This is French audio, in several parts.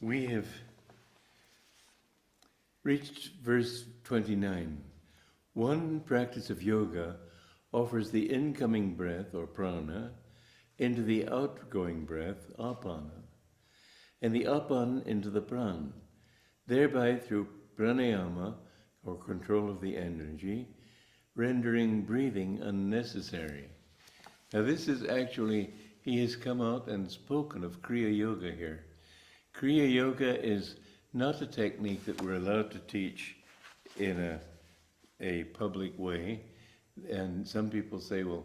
We have reached verse 29. One practice of yoga offers the incoming breath, or prana, into the outgoing breath, apana, and the apana into the pran, thereby through pranayama, or control of the energy, rendering breathing unnecessary. Now this is actually, he has come out and spoken of Kriya Yoga here. Kriya Yoga is not a technique that we're allowed to teach in a public way. And some people say, well,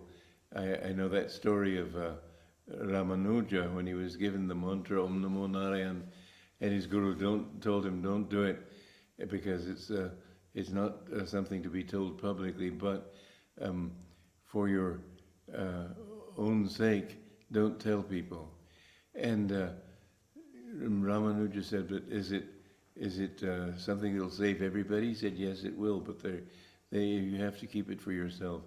I know that story of Ramanuja when he was given the mantra Om Namo Narayan, and his guru told him don't do it because it's not something to be told publicly, but for your own sake, don't tell people. And Ramanuja said, but is it something that'll save everybody? He said, yes, it will, but you have to keep it for yourself.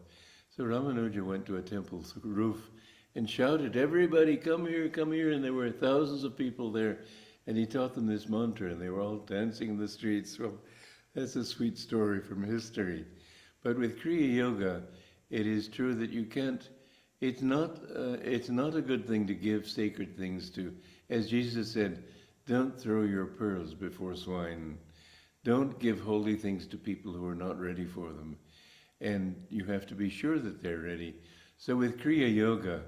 So Ramanuja went to a temple's roof and shouted, everybody come here, and there were thousands of people there. And he taught them this mantra, and they were all dancing in the streets. Well, that's a sweet story from history. But with Kriya Yoga, it is true that you can't, it's not a good thing to give sacred things to. As Jesus said, don't throw your pearls before swine. Don't give holy things to people who are not ready for them. And you have to be sure that they're ready. So with Kriya Yoga,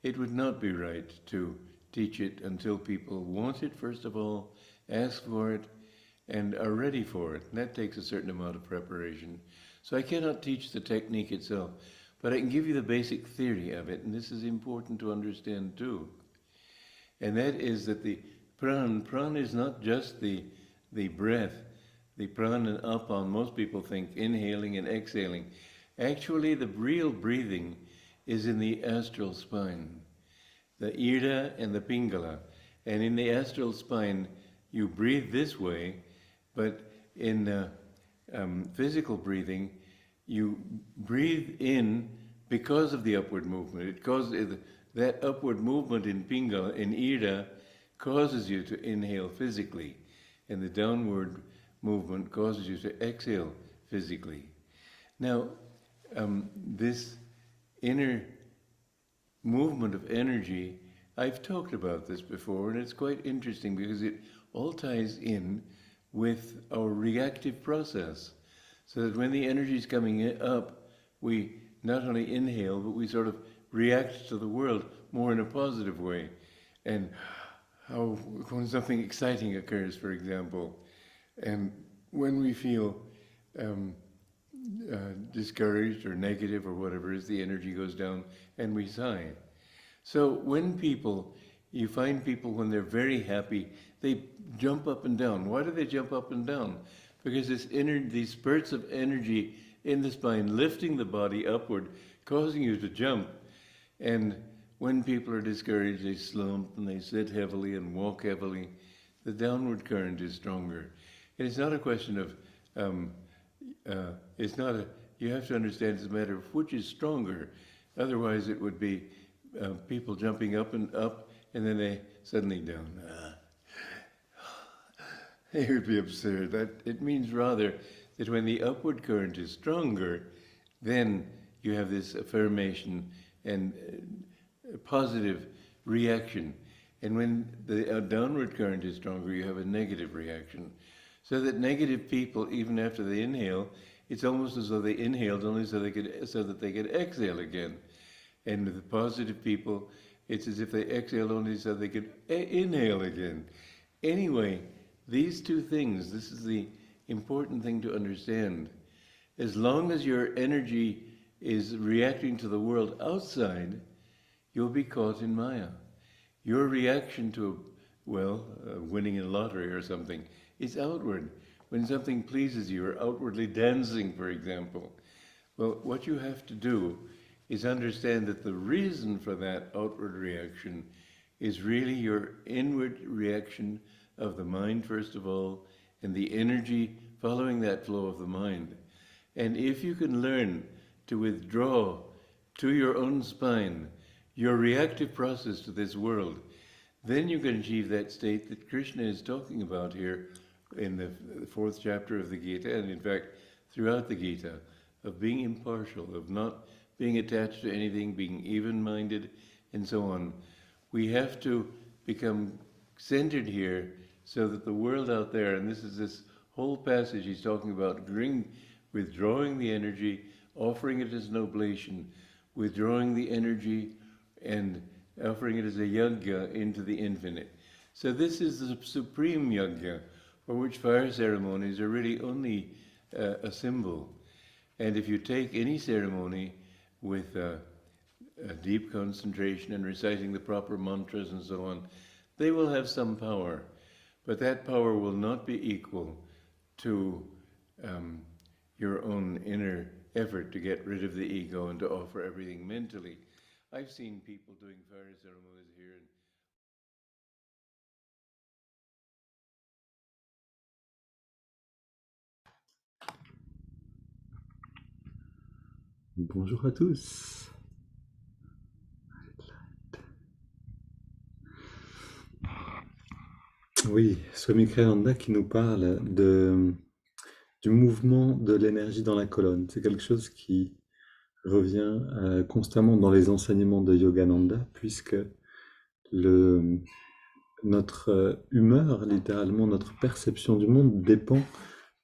it would not be right to teach it until people want it, first of all, ask for it, and are ready for it. And that takes a certain amount of preparation. So I cannot teach the technique itself, but I can give you the basic theory of it, and this is important to understand too. And that is that the pran is not just the breath, the pran and apan. Most people think inhaling and exhaling. Actually, the real breathing is in the astral spine, the Ida and the Pingala. And in the astral spine, you breathe this way, but in physical breathing, you breathe in because of the upward movement. It causes that upward movement in Pingala, in Ida, causes you to inhale physically, and the downward movement causes you to exhale physically. Now, this inner movement of energy, I've talked about this before, and it's quite interesting because it all ties in with our reactive process. So that when the energy is coming up, we not only inhale, but we sort of react to the world more in a positive way. And when something exciting occurs, for example, and when we feel discouraged or negative or whatever it is, the energy goes down and we sigh. So when you find people when they're very happy, they jump up and down. Why do they jump up and down? Because these spurts of energy in the spine lifting the body upward, causing you to jump. And when people are discouraged, they slump and they sit heavily and walk heavily. The downward current is stronger. And it's not a question of, you have to understand it's a matter of which is stronger. Otherwise it would be people jumping up, and then they suddenly down. It would be absurd. It means rather that when the upward current is stronger, then you have this affirmation and positive reaction. And when the downward current is stronger, you have a negative reaction. So that negative people, even after they inhale, it's almost as though they inhaled only so that they could exhale again. And with the positive people, it's as if they exhaled only so they could inhale again. Anyway, these two things, this is the important thing to understand. As long as your energy is reacting to the world outside, you'll be caught in Maya. Your reaction to, winning a lottery or something is outward. When something pleases you, or outwardly dancing, for example. Well, what you have to do is understand that the reason for that outward reaction is really your inward reaction of the mind, first of all, and the energy following that flow of the mind. And if you can learn to withdraw to your own spine your reactive process to this world, then you can achieve that state that Krishna is talking about here in the fourth chapter of the Gita, and in fact, throughout the Gita, of being impartial, of not being attached to anything, being even-minded, and so on. We have to become centered here so that the world out there, and this is this whole passage he's talking about, withdrawing the energy, offering it as an oblation, withdrawing the energy and offering it as a yajna into the infinite. So this is the supreme yajna, for which fire ceremonies are really only a symbol. And if you take any ceremony with a deep concentration and reciting the proper mantras and so on, they will have some power. But that power will not be equal to your own inner effort to get rid of the ego and to offer everything mentally. I've seen people doing fire ceremonies here. Bonjour à tous. Oui, Swami Kriyananda qui nous parle du mouvement de l'énergie dans la colonne. C'est quelque chose qui revient constamment dans les enseignements de Yogananda, puisque notre humeur, littéralement notre perception du monde, dépend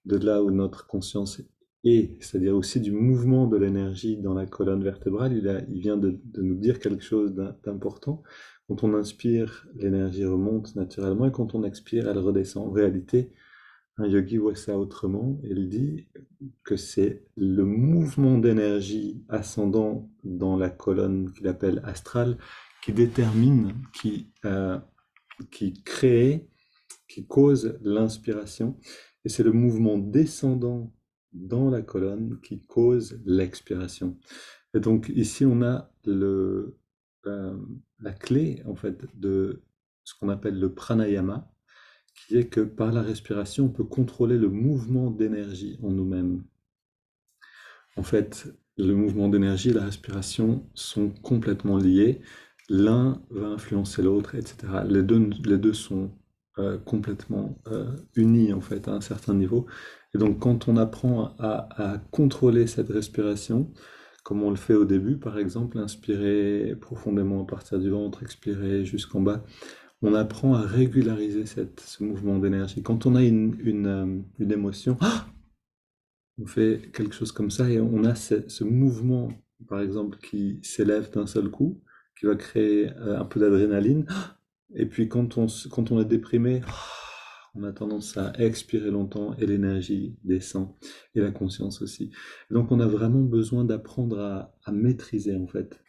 de là où notre conscience est, c'est-à-dire aussi du mouvement de l'énergie dans la colonne vertébrale. Il vient de nous dire quelque chose d'important. Quand on inspire, l'énergie remonte naturellement, et quand on expire, elle redescend. En réalité, un yogi voit ça autrement. Il dit que c'est le mouvement d'énergie ascendant dans la colonne qu'il appelle astrale qui détermine, qui crée, qui cause l'inspiration. Et c'est le mouvement descendant dans la colonne qui cause l'expiration. Et donc ici, on a la clé, en fait, de ce qu'on appelle le pranayama, qui est que par la respiration, on peut contrôler le mouvement d'énergie en nous-mêmes. En fait, le mouvement d'énergie et la respiration sont complètement liés. L'un va influencer l'autre, etc. Les deux sont complètement unis, en fait, à un certain niveau. Et donc, quand on apprend à contrôler cette respiration, comme on le fait au début, par exemple, inspirer profondément à partir du ventre, expirer jusqu'en bas, on apprend à régulariser ce mouvement d'énergie. Quand on a une émotion, on fait quelque chose comme ça et on a ce mouvement, par exemple, qui s'élève d'un seul coup, qui va créer un peu d'adrénaline. Et puis quand on est déprimé, on a tendance à expirer longtemps et l'énergie descend, et la conscience aussi. Donc on a vraiment besoin d'apprendre à maîtriser, en fait,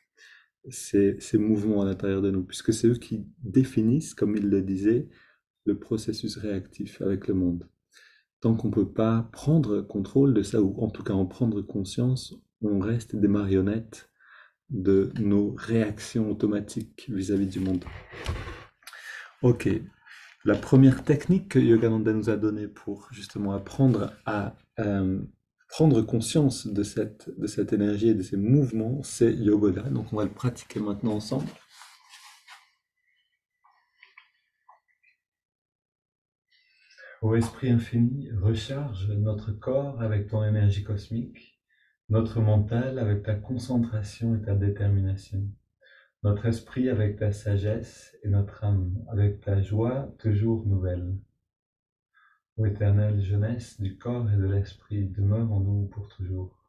ces mouvements à l'intérieur de nous, puisque c'est eux qui définissent, comme il le disait, le processus réactif avec le monde. Tant qu'on ne peut pas prendre contrôle de ça, ou en tout cas en prendre conscience, on reste des marionnettes de nos réactions automatiques vis-à-vis du monde. Ok, la première technique que Yogananda nous a donnée pour justement apprendre à prendre conscience de cette énergie et de ces mouvements, c'est Yogoda. Donc on va le pratiquer maintenant ensemble. Ô Esprit infini, recharge notre corps avec ton énergie cosmique, notre mental avec ta concentration et ta détermination, notre esprit avec ta sagesse et notre âme avec ta joie toujours nouvelle. Ô éternelle jeunesse du corps et de l'esprit, demeure en nous pour toujours.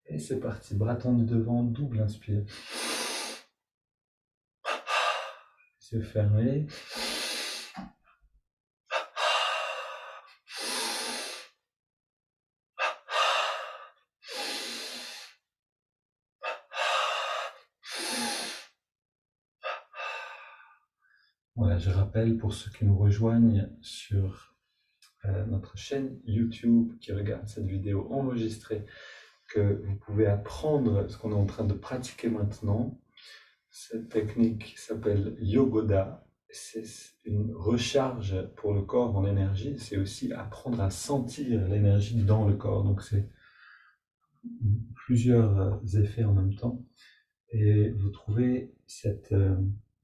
Et c'est parti, bras tendus devant, double inspire. Les yeux fermés. Voilà, je rappelle pour ceux qui nous rejoignent sur notre chaîne YouTube, qui regardent cette vidéo enregistrée, que vous pouvez apprendre ce qu'on est en train de pratiquer maintenant. Cette technique s'appelle Yogoda. C'est une recharge pour le corps en énergie. C'est aussi apprendre à sentir l'énergie dans le corps. Donc c'est plusieurs effets en même temps. Et vous trouvez cette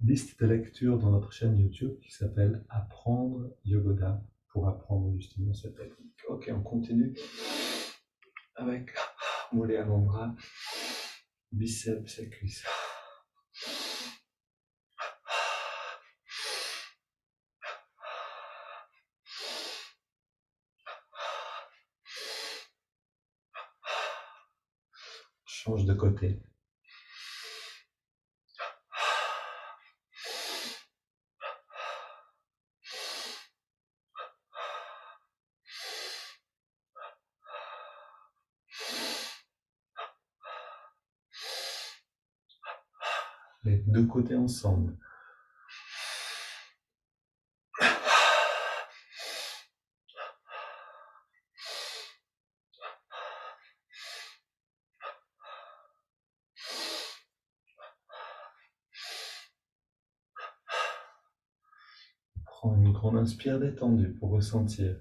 liste de lecture dans notre chaîne YouTube qui s'appelle Apprendre Yogoda pour apprendre justement cette technique. Ok, on continue avec mollet avant-bras, biceps et cuisses. Change de côté. Les deux côtés ensemble. Prends une grande inspire détendue pour ressentir.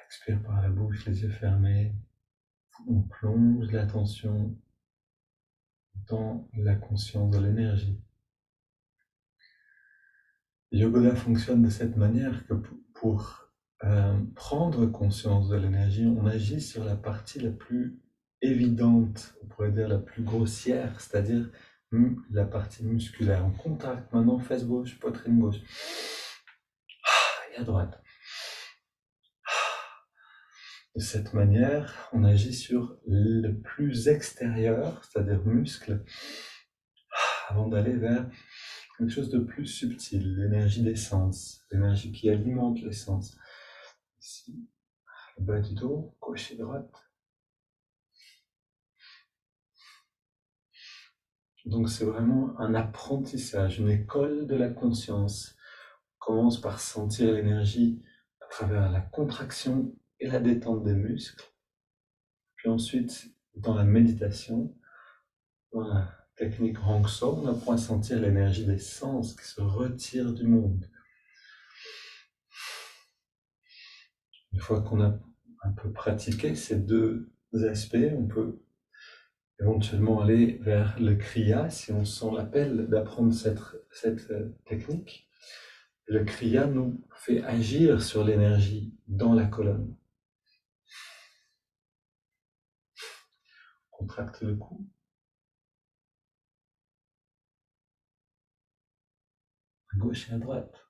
Expire par la bouche, les yeux fermés. On plonge l'attention dans la conscience de l'énergie. Yogoda fonctionne de cette manière que pour prendre conscience de l'énergie, on agit sur la partie la plus évidente, on pourrait dire la plus grossière, c'est-à-dire la partie musculaire. On contracte maintenant fesse gauche, poitrine gauche. Et à droite. De cette manière, on agit sur le plus extérieur, c'est-à-dire muscle, avant d'aller vers quelque chose de plus subtil, l'énergie des sens, l'énergie qui alimente les sens. Ici, le bas du dos, gauche et droite. Donc c'est vraiment un apprentissage, une école de la conscience. On commence par sentir l'énergie à travers la contraction et la détente des muscles. Puis ensuite, dans la méditation, dans la technique Hong So, on apprend à sentir l'énergie des sens qui se retire du monde. Une fois qu'on a un peu pratiqué ces deux aspects, on peut éventuellement aller vers le Kriya si on sent l'appel d'apprendre cette technique. Le Kriya nous fait agir sur l'énergie dans la colonne. On contracte le cou. À gauche et à droite.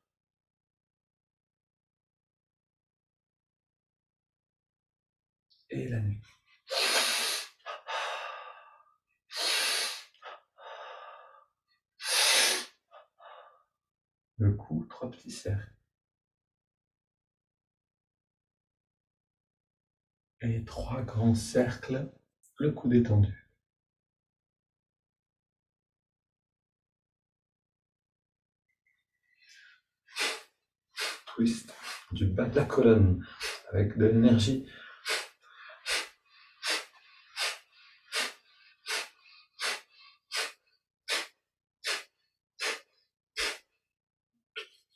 Et la nuque. Le cou, 3 petits cercles. Et 3 grands cercles, le cou détendu. Twist du bas de la colonne avec de l'énergie.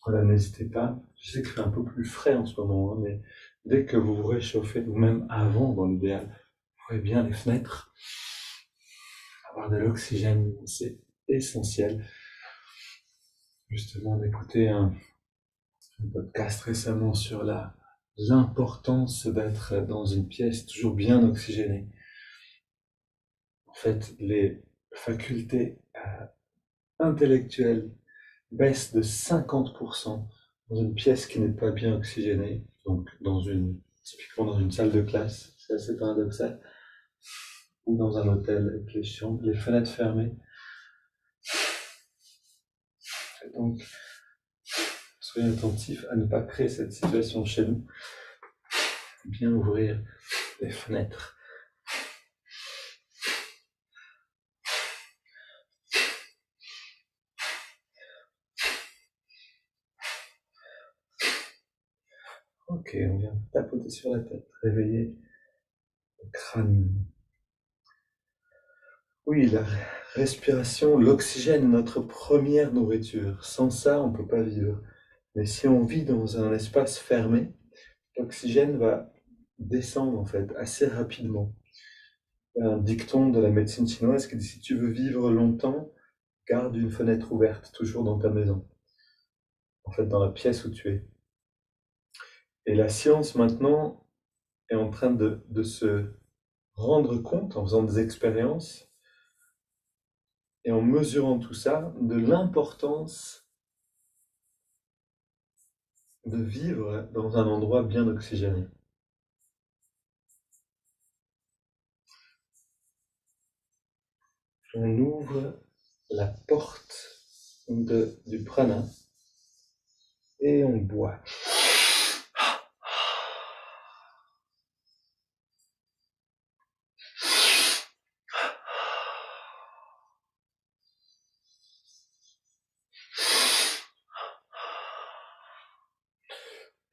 Voilà, n'hésitez pas. Je sais que c'est un peu plus frais en ce moment, hein, mais dès que vous vous réchauffez, ou même avant dans l'idéal, ouvrez bien les fenêtres. Avoir de l'oxygène, c'est essentiel. Justement, d'écouter un podcast récemment sur l'importance d'être dans une pièce toujours bien oxygénée. En fait, les facultés intellectuelles baissent de 50% dans une pièce qui n'est pas bien oxygénée, donc typiquement dans une salle de classe, c'est assez paradoxal, ou dans un hôtel avec les chambres, les fenêtres fermées. Et donc, soyez attentifs à ne pas créer cette situation chez nous. Bien ouvrir les fenêtres. Ok, on vient tapoter sur la tête, réveiller le crâne. Oui, la respiration, l'oxygène est notre première nourriture. Sans ça, on ne peut pas vivre. Mais si on vit dans un espace fermé, l'oxygène va descendre en fait assez rapidement. Il y a un dicton de la médecine chinoise qui dit si tu veux vivre longtemps, garde une fenêtre ouverte, toujours dans ta maison, en fait dans la pièce où tu es. Et la science maintenant est en train de se rendre compte, en faisant des expériences et en mesurant tout ça, de l'importance de vivre dans un endroit bien oxygéné. On ouvre la porte du prana et on boit.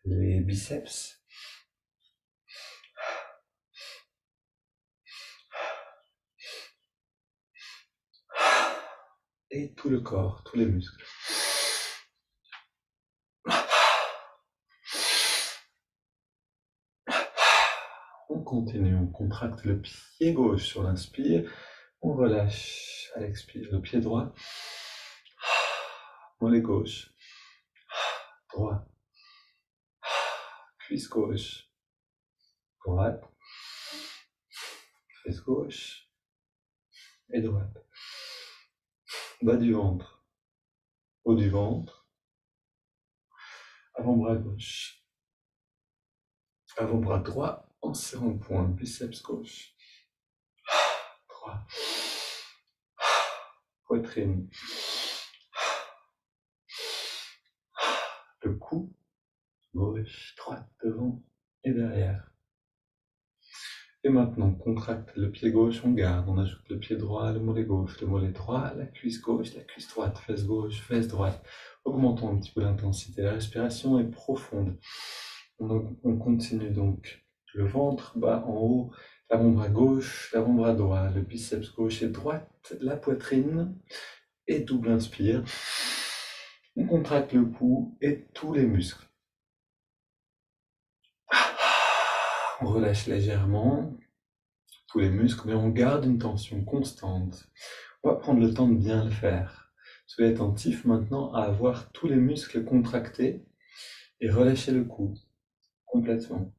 Les biceps, et tout le corps, tous les muscles. On continue, on contracte le pied gauche sur l'inspire, on relâche à l'expire le pied droit, mollet gauche, droit, cuisse gauche, droite, fesse gauche et droite. Bas du ventre, haut du ventre, avant-bras gauche, avant-bras droit en serrant le poing, biceps gauche, droit, poitrine, le cou, gauche, droite, devant et derrière. Et maintenant, on contracte le pied gauche, on garde, on ajoute le pied droit, le mollet gauche, le mollet droit, la cuisse gauche, la cuisse droite, fesse gauche, fesse droite. Augmentons un petit peu l'intensité, la respiration est profonde. On continue donc le ventre bas en haut, l'avant-bras gauche, l'avant-bras droit, le biceps gauche et droite, la poitrine et double inspire. On contracte le cou et tous les muscles. On relâche légèrement tous les muscles, mais on garde une tension constante. On va prendre le temps de bien le faire. Soyez attentif maintenant à avoir tous les muscles contractés et relâcher le cou complètement.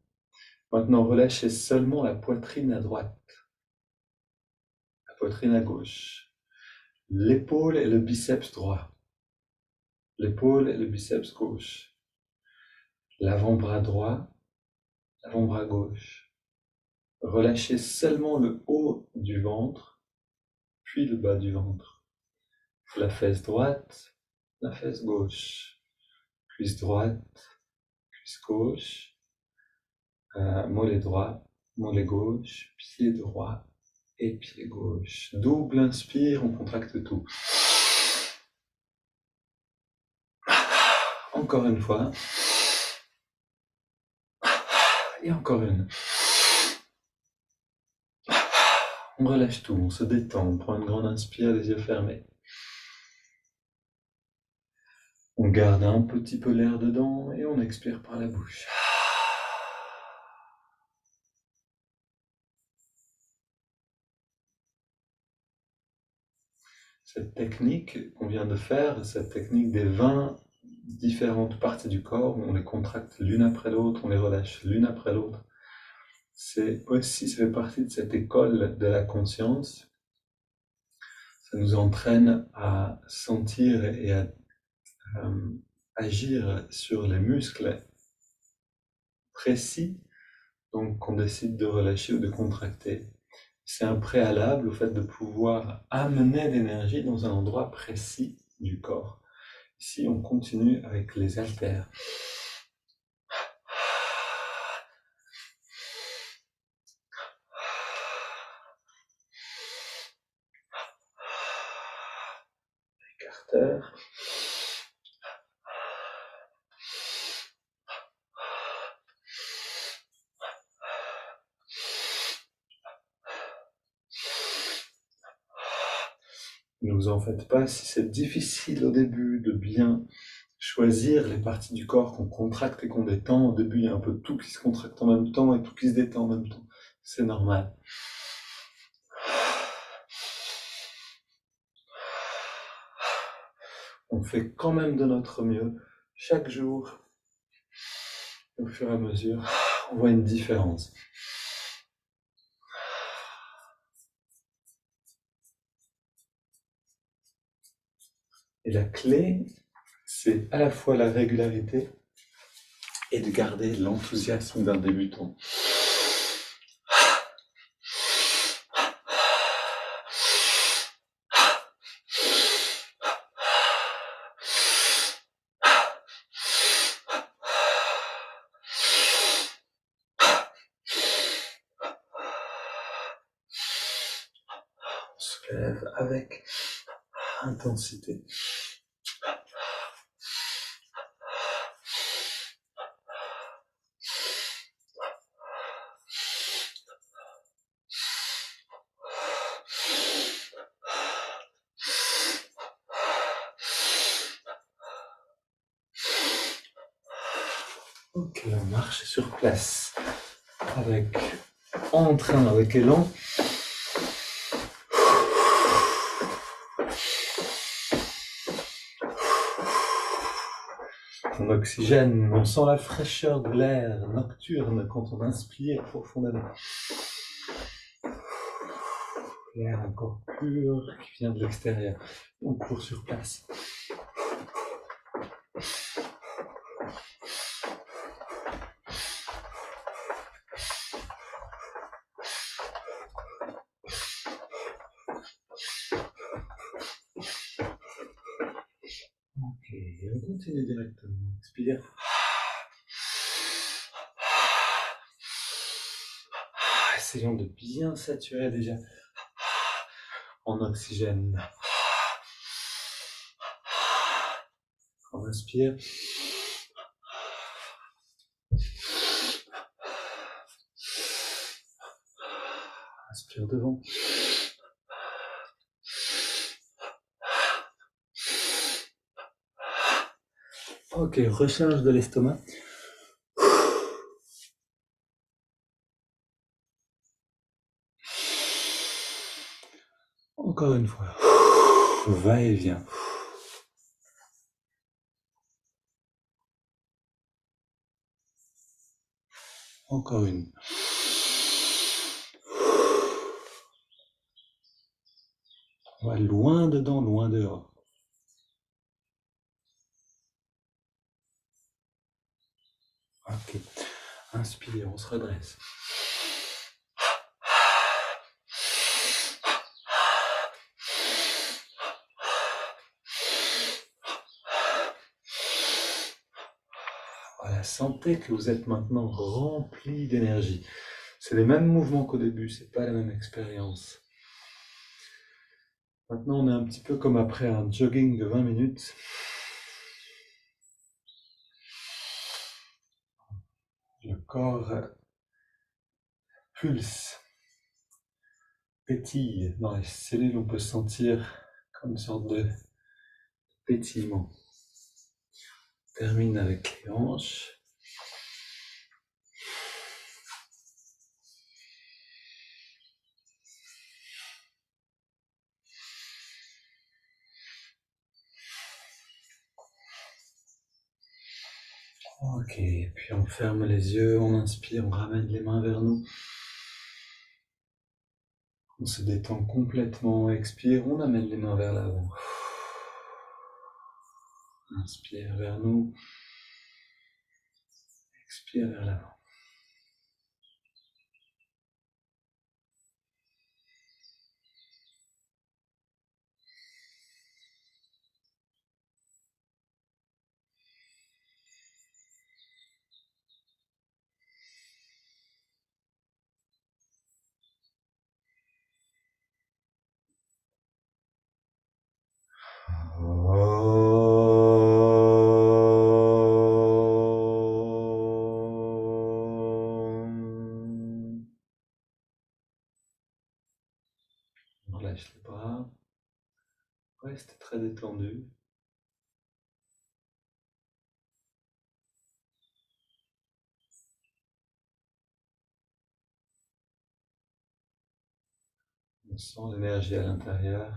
Maintenant, relâchez seulement la poitrine à droite, la poitrine à gauche, l'épaule et le biceps droit, l'épaule et le biceps gauche, l'avant-bras droit, l'avant-bras gauche. Relâchez seulement le haut du ventre, puis le bas du ventre. La fesse droite, la fesse gauche, cuisse droite, cuisse gauche, mollet droit, mollet gauche, pied droit et pied gauche. Double inspire, on contracte tout. Encore une fois. Et encore une. On relâche tout, on se détend, on prend une grande inspire, les yeux fermés. On garde un petit peu l'air dedans et on expire par la bouche. Cette technique qu'on vient de faire, cette technique des 20 différentes parties du corps, on les contracte l'une après l'autre, on les relâche l'une après l'autre. Ça fait partie de cette école de la conscience. Ça nous entraîne à sentir et à agir sur les muscles précis, donc qu'on décide de relâcher ou de contracter. C'est un préalable au fait de pouvoir amener l'énergie dans un endroit précis du corps. Ici, on continue avec les haltères. Écarteur. Ne vous en faites pas, si c'est difficile au début de bien choisir les parties du corps qu'on contracte et qu'on détend, au début il y a un peu tout qui se contracte en même temps et tout qui se détend en même temps. C'est normal. On fait quand même de notre mieux chaque jour. Au fur et à mesure, on voit une différence. Et la clé, c'est à la fois la régularité et de garder l'enthousiasme d'un débutant. On se lève avec intensité. Ok, on marche sur place avec entrain, avec élan. On oxygène, on sent la fraîcheur de l'air nocturne quand on inspire profondément. L'air encore pur qui vient de l'extérieur. On court sur place. Ok, on continue directement. Expire. Essayons de bien saturer déjà en oxygène. On inspire. Inspire devant. Ok, recharge de l'estomac. Encore une fois. Va et vient. Encore une. On va loin dedans, loin dehors. Ok. Inspire, on se redresse. Voilà, sentez que vous êtes maintenant rempli d'énergie. C'est les mêmes mouvements qu'au début, c'est pas la même expérience. Maintenant, on est un petit peu comme après un jogging de 20 minutes. Le corps pulse, pétille. Dans les cellules, on peut sentir comme une sorte de pétillement. On termine avec les hanches. Ok, puis on ferme les yeux, on inspire, on ramène les mains vers nous. On se détend complètement, expire, on amène les mains vers l'avant. Inspire vers nous, expire vers l'avant. On relâche les bras. Reste très détendu. On sent l'énergie à l'intérieur.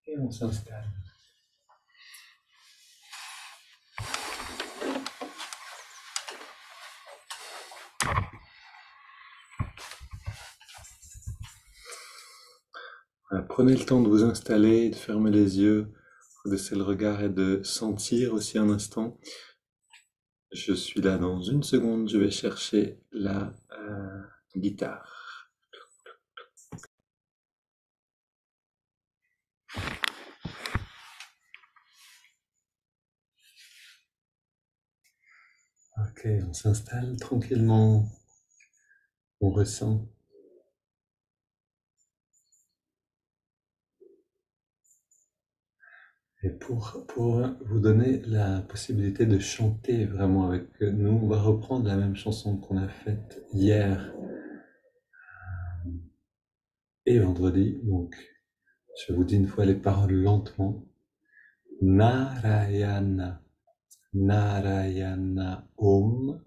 Et on s'installe. Voilà, prenez le temps de vous installer, de fermer les yeux, de baisser le regard et de sentir aussi un instant. Je suis là dans une seconde, je vais chercher la guitare. Ok, on s'installe tranquillement, on ressent. Et pour vous donner la possibilité de chanter vraiment avec nous, on va reprendre la même chanson qu'on a faite hier et vendredi. Donc, je vous dis une fois les paroles lentement. Narayana, Narayana Om.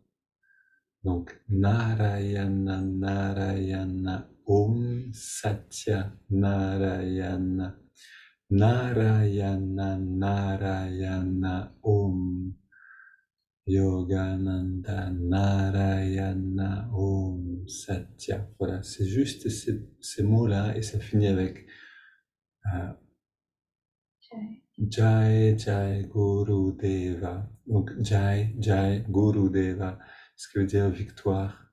Donc, Narayana, Narayana Om, Satya Narayana, Narayana, Narayana Om, Yogananda, Narayana Om, Satya. Voilà, c'est juste ces mots-là et ça finit avec Jai Jai Guru Deva. Donc, Jai Jai Guru Deva, ce qui veut dire victoire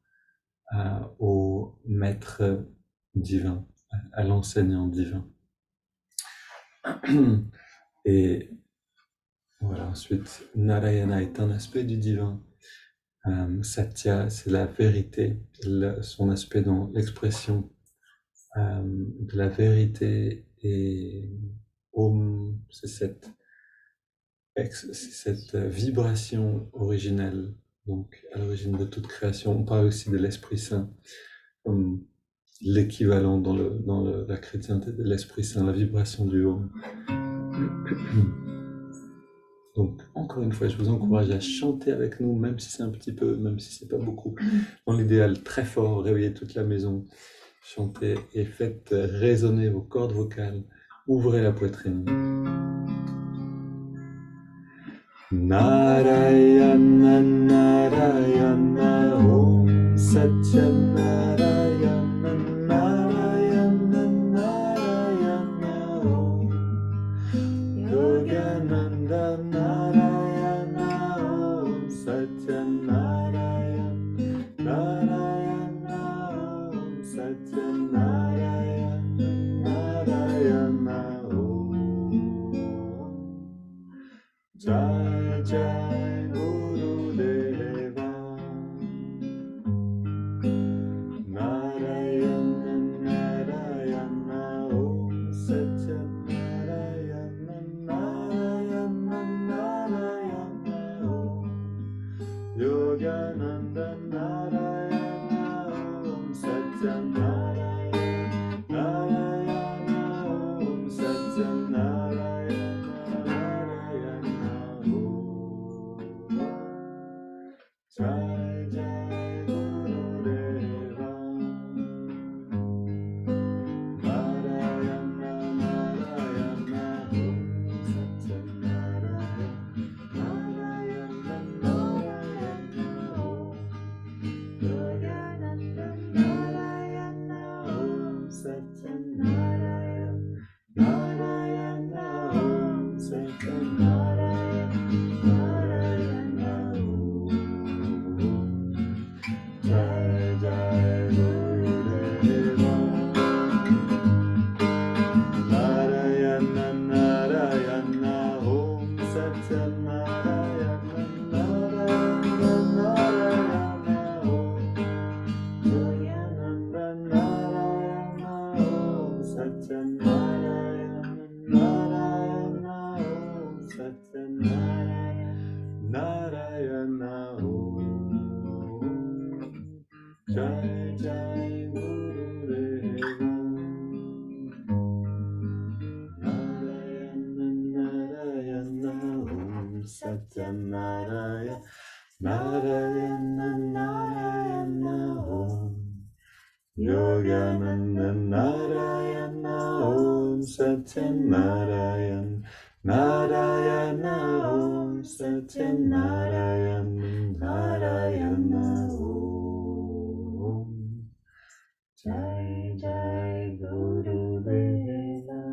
au maître divin, à l'enseignant divin. Et voilà, ensuite, Narayana est un aspect du divin. Satya, c'est la vérité, son aspect dans l'expression de la vérité. Et Om, c'est cette vibration originelle, donc à l'origine de toute création. On parle aussi de l'Esprit Saint, comme l'équivalent dans la chrétienté de l'Esprit Saint, la vibration du Om. Donc, encore une fois, je vous encourage à chanter avec nous, même si c'est un petit peu, même si c'est pas beaucoup. Dans l'idéal, très fort, réveillez toute la maison, chantez et faites résonner vos cordes vocales, ouvrez la poitrine. Narayana, Narayana, Om Satya Narayana, Narayana, Narayana, Om Yogananda, Narayana, Om Satya Narayana, Narayana, Om Satya Narayana, Narayana, Om Jai Jai Guru Deva, Narayana, Narayana, Om Satya Narayana, Narayana, Narayana, Om Yogananda, Narayana, Om Satya Narayana, Narayana, Om Satya Narayana, Narayana, Om Jai Jai Guru Deva, Narayana, Narayana, Om Satya Narayana, Narayana, Narayana, Om Yogananda, Narayana, Om Satya Narayana, Narayana, Om Satya Narayana, Narayana, Om Jai Jai Guru Deva, Narayana, Narayana, Om Satya Narayana, Narayana, Narayana, Om Yogananda, Narayana, Om Satya Narayana, Narayana, Om Satya Narayana, Narayana, Om Jai Jai Guru Deva, Narayana, Narayana, Om Satya Narayana, Narayana, Narayana, Om Yogananda Narayana Om Satyam Narayan Narayana Om Satyam Narayan Narayana Om Jai Jai Guru Deva.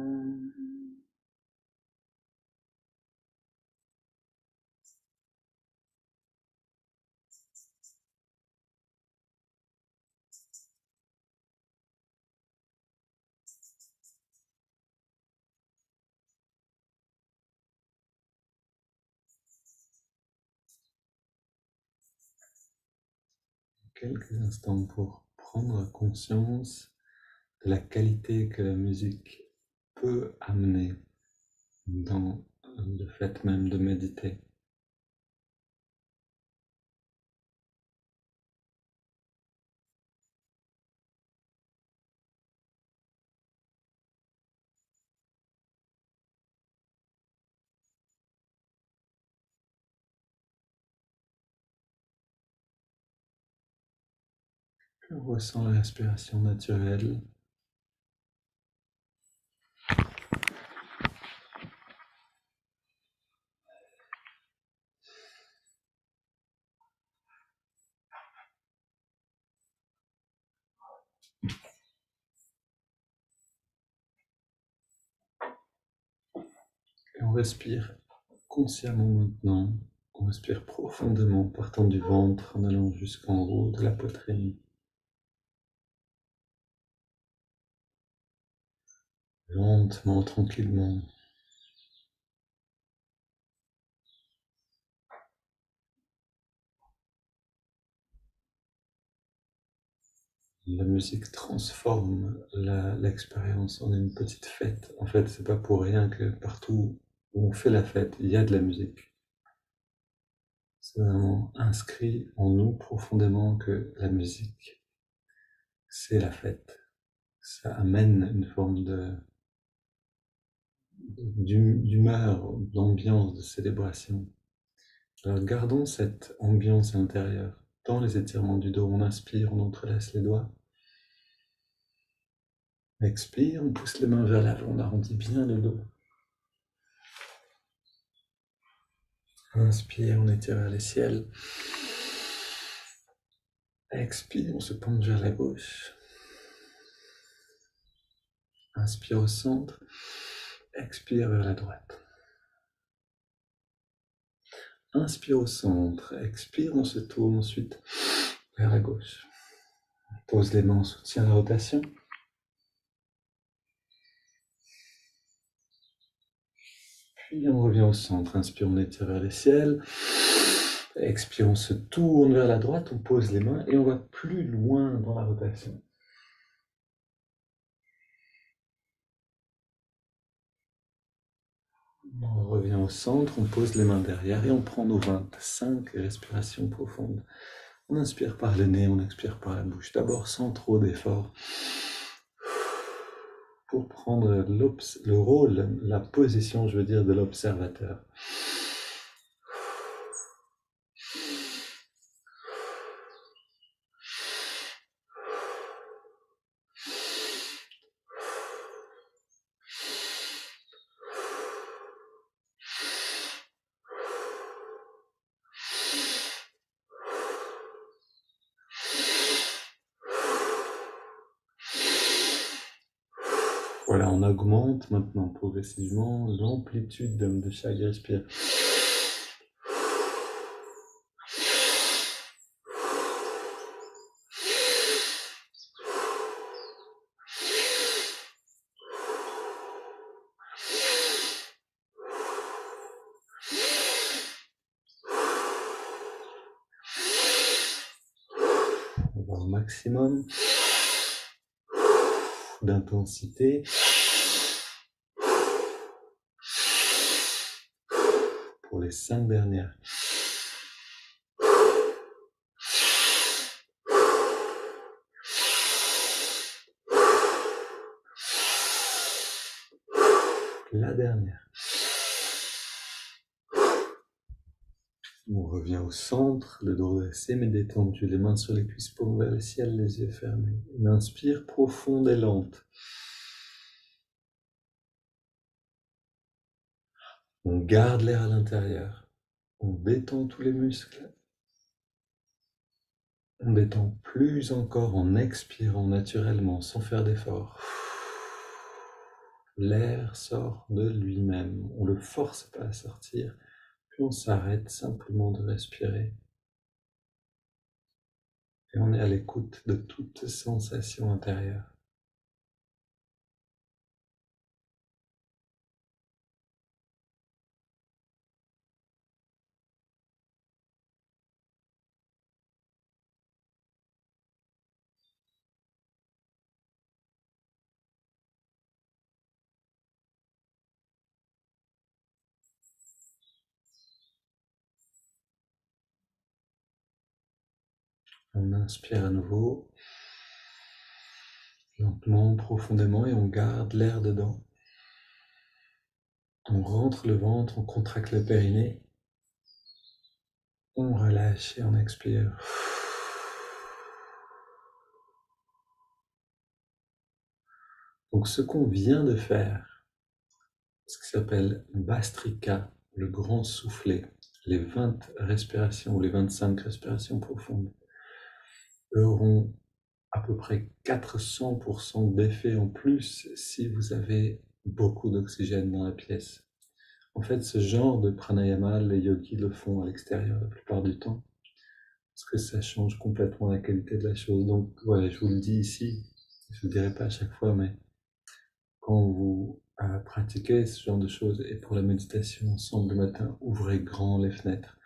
Quelques instants pour prendre conscience de la qualité que la musique peut amener dans le fait même de méditer. On ressent la respiration naturelle. Et on respire consciemment maintenant. On respire profondément, partant du ventre, en allant jusqu'en haut de la poitrine. Lentement, tranquillement. La musique transforme l'expérience en une petite fête. En fait, c'est pas pour rien que partout où on fait la fête, il y a de la musique. C'est vraiment inscrit en nous profondément que la musique, c'est la fête. Ça amène une forme d'humeur, d'ambiance, de célébration. Alors gardons cette ambiance intérieure. Dans les étirements du dos, on inspire, on entrelace les doigts. Expire, on pousse les mains vers l'avant, on arrondit bien le dos. Inspire, on étire vers les ciels. Expire, on se penche vers la gauche. Inspire au centre. Expire vers la droite. Inspire au centre. Expire, on se tourne ensuite vers la gauche. On pose les mains en soutien à la rotation. Puis on revient au centre. Inspire, on étire vers les ciels. Expire, on se tourne vers la droite, on pose les mains et on va plus loin dans la rotation. On revient au centre, on pose les mains derrière et on prend nos 25 respirations profondes. On inspire par le nez, on expire par la bouche. D'abord sans trop d'effort. Pour prendre le rôle, la position, je veux dire, de l'observateur. Voilà, on augmente maintenant progressivement l'amplitude de chaque respiration. On va au maximum d'intensité. Pour les 5 dernières. La dernière. On revient au centre, le dos dressé mais détendu, les mains sur les cuisses, paumes vers le ciel, les yeux fermés. Une inspire profonde et lente. On garde l'air à l'intérieur. On détend tous les muscles. On détend plus encore en expirant naturellement, sans faire d'effort. L'air sort de lui-même. On ne le force pas à sortir, puis on s'arrête simplement de respirer. Et on est à l'écoute de toute sensation intérieure. On inspire à nouveau, lentement, profondément, et on garde l'air dedans. On rentre le ventre, on contracte le périnée. On relâche et on expire. Donc ce qu'on vient de faire, ce qui s'appelle Bastrika, le grand soufflet, les 20 respirations ou les 25 respirations profondes, auront à peu près 400% d'effet en plus si vous avez beaucoup d'oxygène dans la pièce. En fait, ce genre de pranayama, les yogis le font à l'extérieur la plupart du temps, parce que ça change complètement la qualité de la chose. Donc voilà, je vous le dis ici, je ne le dirai pas à chaque fois, mais quand vous pratiquez ce genre de choses, et pour la méditation ensemble le matin, ouvrez grand les fenêtres.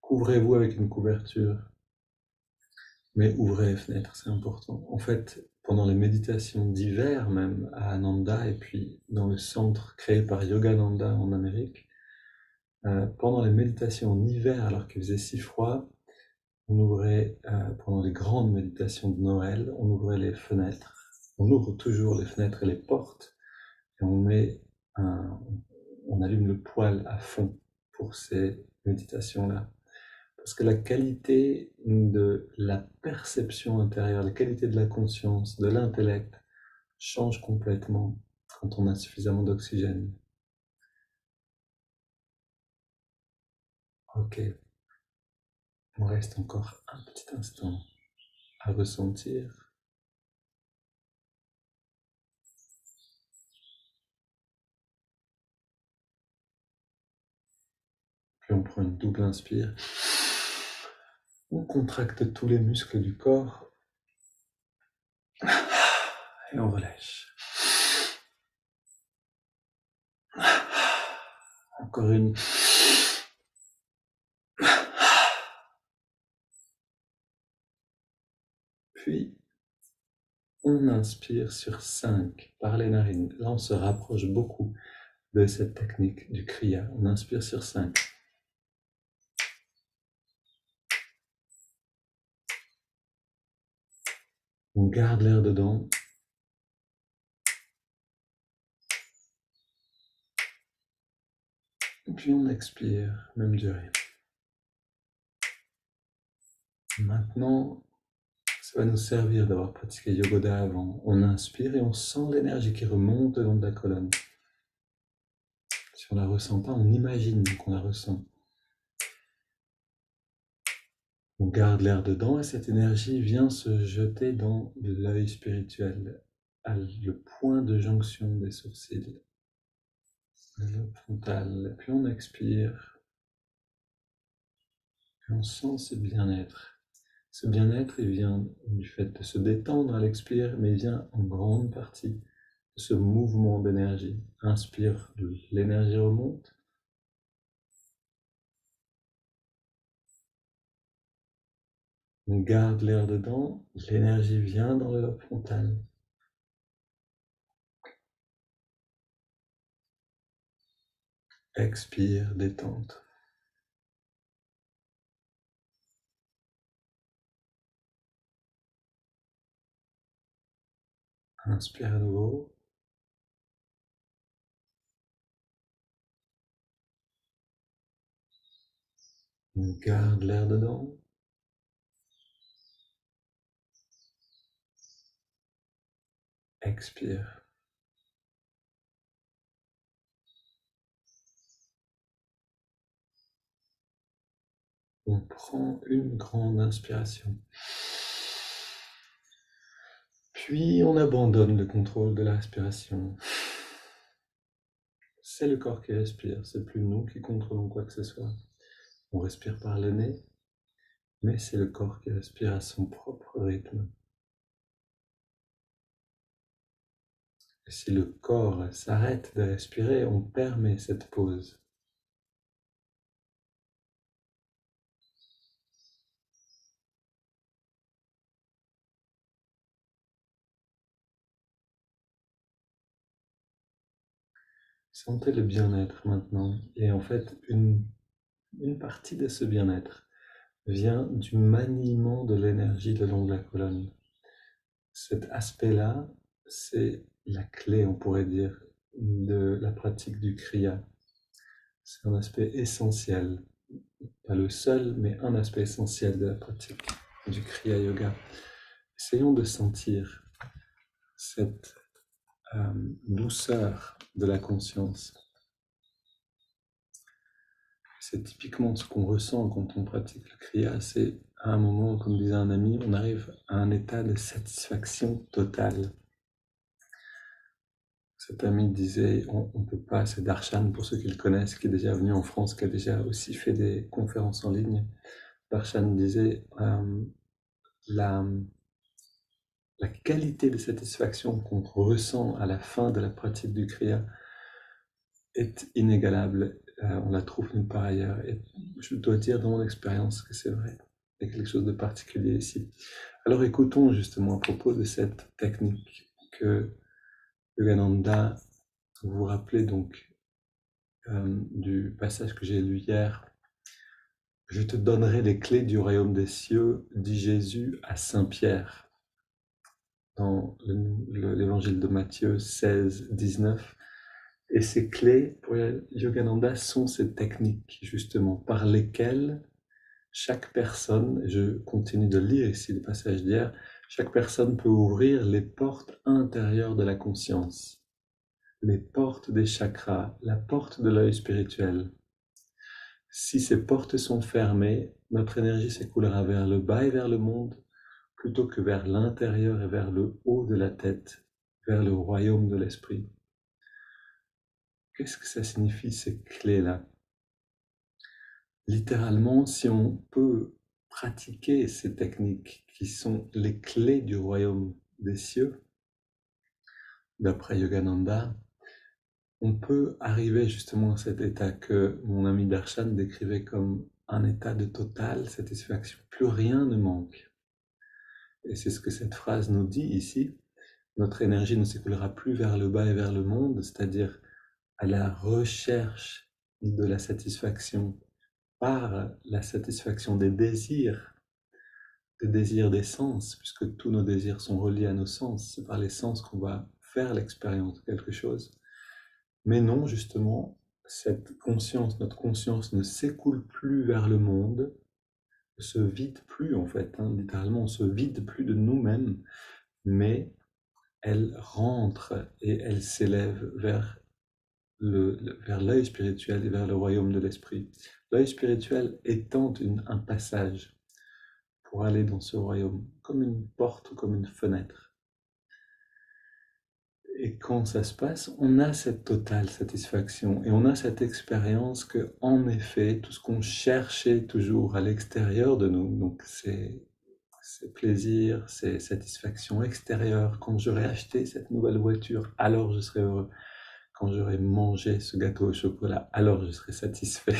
Couvrez-vous avec une couverture, mais ouvrez les fenêtres, c'est important. En fait, pendant les méditations d'hiver même à Ananda, et puis dans le centre créé par Yogananda en Amérique, pendant les méditations en hiver, alors qu'il faisait si froid, on ouvrait, pendant les grandes méditations de Noël, on ouvrait les fenêtres. On ouvre toujours les fenêtres et les portes, et on allume le poêle à fond pour ces méditations-là. Parce que la qualité de la perception intérieure, la qualité de la conscience, de l'intellect, change complètement quand on a suffisamment d'oxygène. Ok, on reste encore un petit instant à ressentir. Puis on prend une double inspire. On contracte tous les muscles du corps et on relâche. Encore une. Puis on inspire sur 5 par les narines. Là, on se rapproche beaucoup de cette technique du kriya. On inspire sur 5. On garde l'air dedans. Et puis on expire, même durée. Maintenant, ça va nous servir d'avoir pratiqué Yogoda avant. On inspire et on sent l'énergie qui remonte le long de la colonne. Si on ne la ressent pas, on imagine qu'on la ressent. On garde l'air dedans et cette énergie vient se jeter dans l'œil spirituel, à le point de jonction des sourcils, le lobe frontal. Puis on expire et on sent ce bien-être. Ce bien-être, il vient du fait de se détendre à l'expire, mais il vient en grande partie de ce mouvement d'énergie. Inspire, l'énergie remonte. On garde l'air dedans, l'énergie vient dans le lobe frontal. Expire, détente. Inspire à nouveau. On garde l'air dedans. Expire. On prend une grande inspiration. Puis on abandonne le contrôle de la respiration. C'est le corps qui respire, c'est plus nous qui contrôlons quoi que ce soit. On respire par le nez, mais c'est le corps qui respire à son propre rythme. Et si le corps s'arrête de respirer, on permet cette pause. Sentez le bien-être maintenant. Et en fait, une partie de ce bien-être vient du maniement de l'énergie le long de la colonne. Cet aspect-là, c'est la clé, on pourrait dire, de la pratique du kriya. C'est un aspect essentiel, pas le seul, mais un aspect essentiel de la pratique du kriya yoga. Essayons de sentir cette douceur de la conscience. C'est typiquement ce qu'on ressent quand on pratique le kriya, c'est à un moment, comme disait un ami, on arrive à un état de satisfaction totale. Cet ami disait, on ne peut pas, c'est Darshan, pour ceux qui le connaissent, qui est déjà venu en France, qui a déjà aussi fait des conférences en ligne. Darshan disait, la qualité de satisfaction qu'on ressent à la fin de la pratique du kriya est inégalable. On la trouve nulle part ailleurs. Et je dois dire dans mon expérience que c'est vrai. Il y a quelque chose de particulier ici. Alors écoutons justement à propos de cette technique que Yogananda, vous vous rappelez donc du passage que j'ai lu hier. Je te donnerai les clés du royaume des cieux, dit Jésus à Saint Pierre, dans l'évangile de Matthieu 16, 19. Et ces clés pour Yogananda sont ces techniques, justement, par lesquelles chaque personne, je continue de lire ici le passage d'hier, chaque personne peut ouvrir les portes intérieures de la conscience, les portes des chakras, la porte de l'œil spirituel. Si ces portes sont fermées, notre énergie s'écoulera vers le bas et vers le monde, plutôt que vers l'intérieur et vers le haut de la tête, vers le royaume de l'esprit. Qu'est-ce que ça signifie, ces clés-là? Littéralement, si on peut pratiquer ces techniques qui sont les clés du royaume des cieux, d'après Yogananda, on peut arriver justement à cet état que mon ami Darshan décrivait comme un état de totale satisfaction. Plus rien ne manque. Et c'est ce que cette phrase nous dit ici. Notre énergie ne s'écoulera plus vers le bas et vers le monde, c'est-à-dire à la recherche de la satisfaction par la satisfaction des désirs des sens, puisque tous nos désirs sont reliés à nos sens. C'est par les sens qu'on va faire l'expérience de quelque chose. Mais non, justement, cette conscience, notre conscience ne s'écoule plus vers le monde, ne se vide plus en fait, littéralement, on se vide plus de nous-mêmes, mais elle rentre et elle s'élève vers l'œil spirituel et vers le royaume de l'esprit. L'œil spirituel étant un passage pour aller dans ce royaume, comme une porte ou comme une fenêtre. Et quand ça se passe, on a cette totale satisfaction et on a cette expérience que, en effet, tout ce qu'on cherchait toujours à l'extérieur de nous, donc c'est plaisir, c'est satisfaction extérieure. Quand j'aurai acheté cette nouvelle voiture, alors je serai heureux. Quand j'aurai mangé ce gâteau au chocolat, alors je serai satisfait.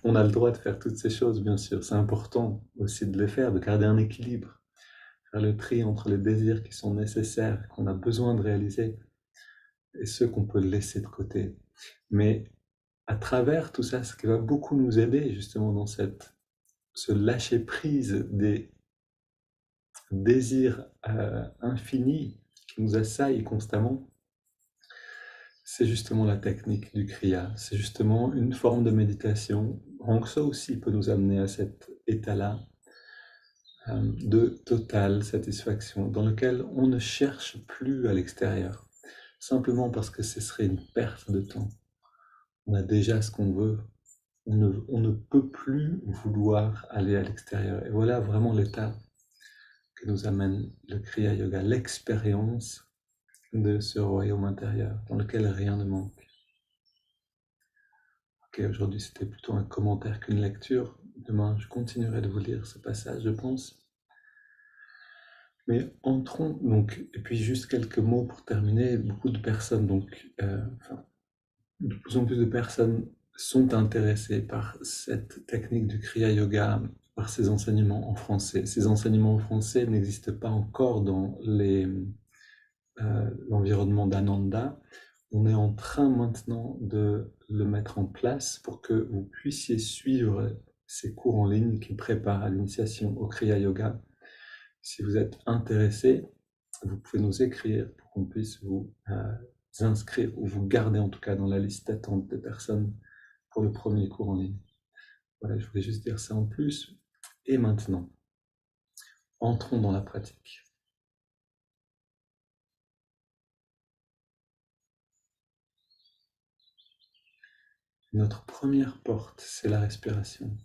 On a le droit de faire toutes ces choses, bien sûr. C'est important aussi de les faire, de garder un équilibre, faire le tri entre les désirs qui sont nécessaires, qu'on a besoin de réaliser, et ceux qu'on peut laisser de côté. Mais à travers tout ça, ce qui va beaucoup nous aider justement dans ce lâcher-prise des désirs infinis qui nous assaillent constamment, c'est justement la technique du Kriya. C'est justement une forme de méditation. Donc ça aussi peut nous amener à cet état-là de totale satisfaction, dans lequel on ne cherche plus à l'extérieur, simplement parce que ce serait une perte de temps. On a déjà ce qu'on veut. On ne peut plus vouloir aller à l'extérieur. Et voilà vraiment l'état que nous amène le Kriya Yoga, l'expérience de ce royaume intérieur dans lequel rien ne manque. Ok, aujourd'hui c'était plutôt un commentaire qu'une lecture. Demain je continuerai de vous lire ce passage, je pense. Mais entrons donc, et puis juste quelques mots pour terminer. Beaucoup de personnes, de plus en plus de personnes sont intéressées par cette technique du Kriya Yoga, par ces enseignements en français. Ces enseignements en français n'existent pas encore dans l'environnement d'Ananda. On est en train maintenant de le mettre en place pour que vous puissiez suivre ces cours en ligne qui préparent à l'initiation au Kriya Yoga. Si vous êtes intéressé, vous pouvez nous écrire pour qu'on puisse vous inscrire ou vous garder en tout cas dans la liste d'attente des personnes pour le premier cours en ligne. Voilà, je voulais juste dire ça en plus. Et maintenant, entrons dans la pratique. Notre première porte, c'est la respiration.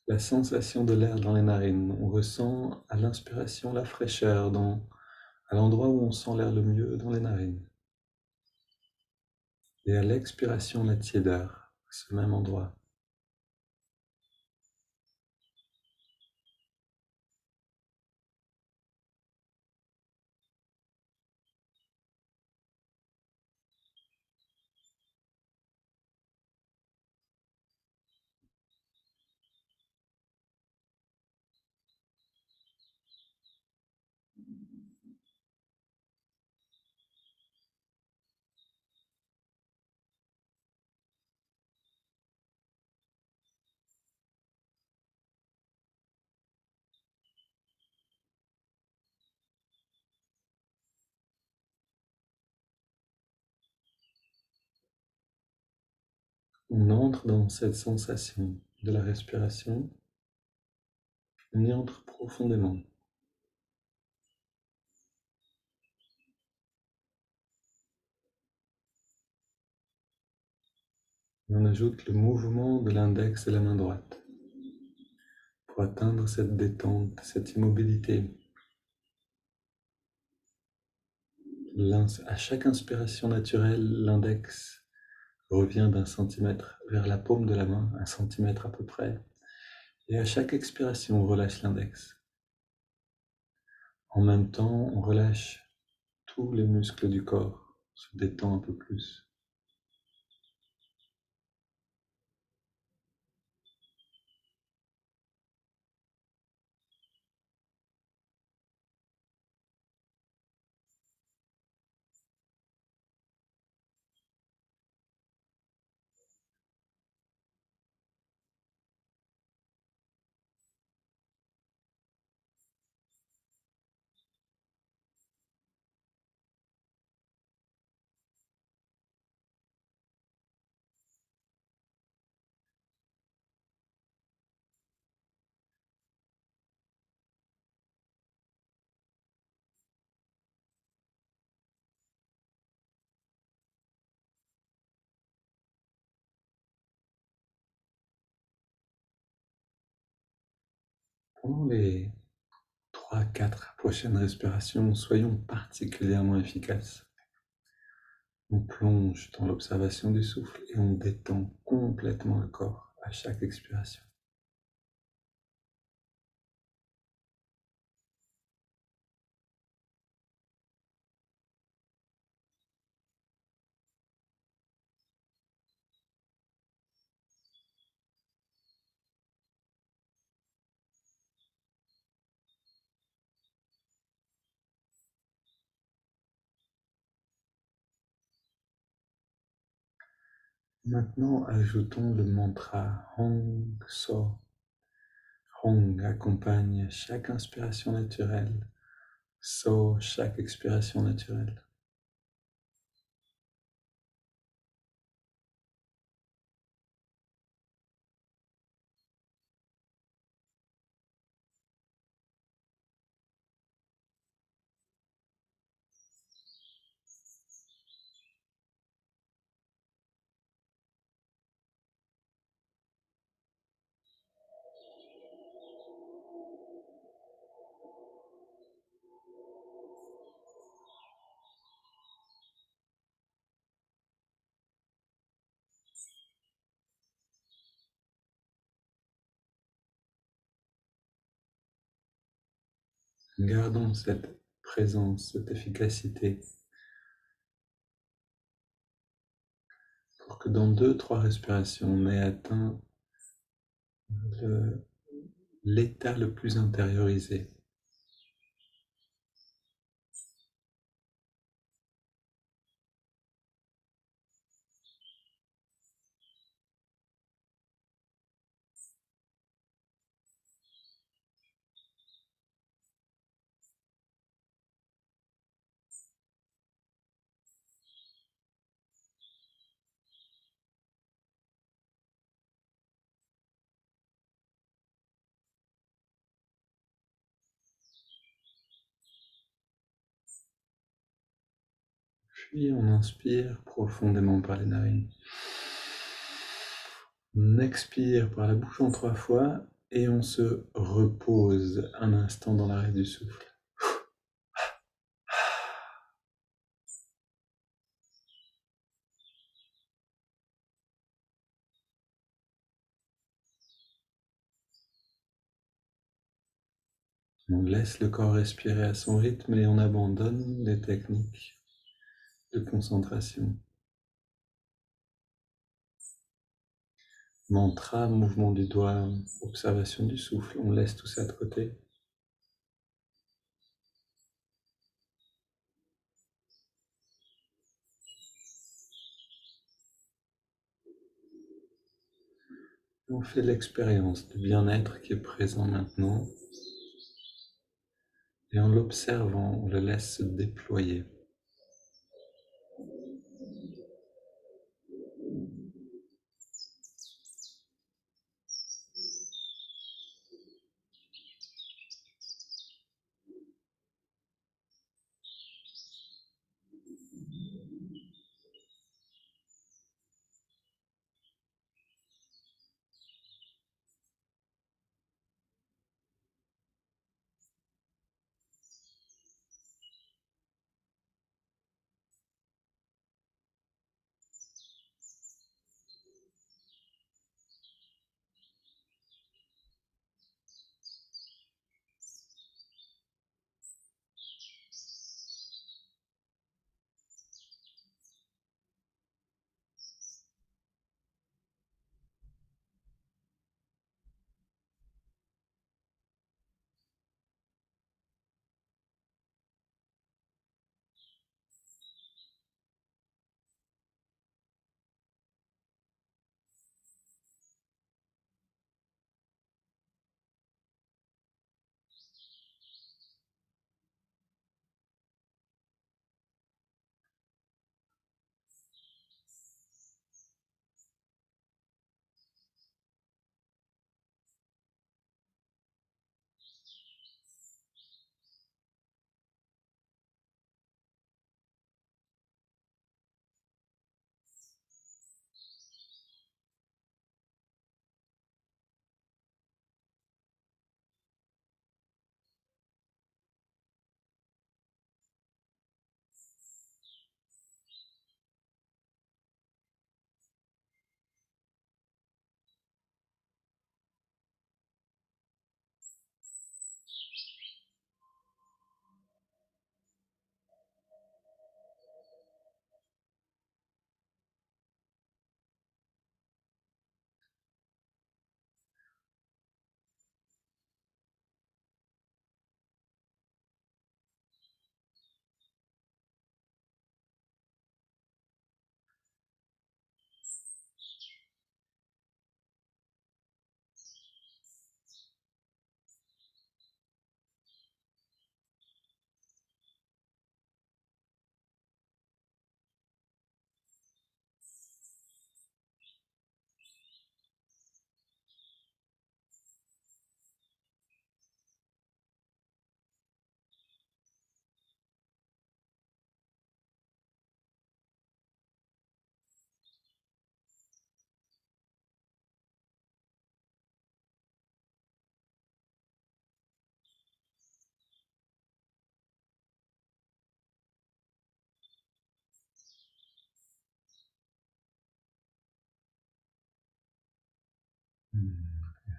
La sensation de l'air dans les narines. On ressent à l'inspiration la fraîcheur à l'endroit où on sent l'air le mieux dans les narines. Et à l'expiration, la tiédeur, à ce même endroit. On entre dans cette sensation de la respiration, on y entre profondément. Et on ajoute le mouvement de l'index de la main droite pour atteindre cette détente, cette immobilité. À chaque inspiration naturelle, l'index revient d'1 centimètre vers la paume de la main, 1 centimètre à peu près. Et à chaque expiration, on relâche l'index. En même temps, on relâche tous les muscles du corps, on se détend un peu plus. Pendant les 3-4 prochaines respirations, soyons particulièrement efficaces. On plonge dans l'observation du souffle et on détend complètement le corps à chaque expiration. Maintenant, ajoutons le mantra Hong So. Hong accompagne chaque inspiration naturelle, So chaque expiration naturelle. Gardons cette présence, cette efficacité, pour que dans 2, 3 respirations, on ait atteint l'état le plus intériorisé. Puis on inspire profondément par les narines. On expire par la bouche en 3 fois et on se repose un instant dans l'arrêt du souffle. On laisse le corps respirer à son rythme et on abandonne les techniques de concentration. Mantra, mouvement du doigt, observation du souffle, on laisse tout ça de côté. On fait l'expérience du bien-être qui est présent maintenant et en l'observant, on le laisse se déployer.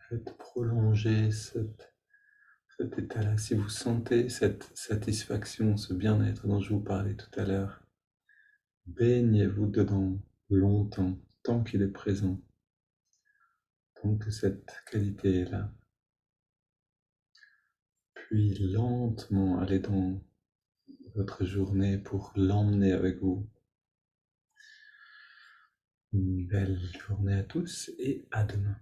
Faites prolonger cette cet état-là, si vous sentez cette satisfaction, ce bien-être dont je vous parlais tout à l'heure, baignez-vous dedans longtemps, tant qu'il est présent, tant que cette qualité est là. Puis lentement allez dans votre journée pour l'emmener avec vous. Une belle journée à tous et à demain.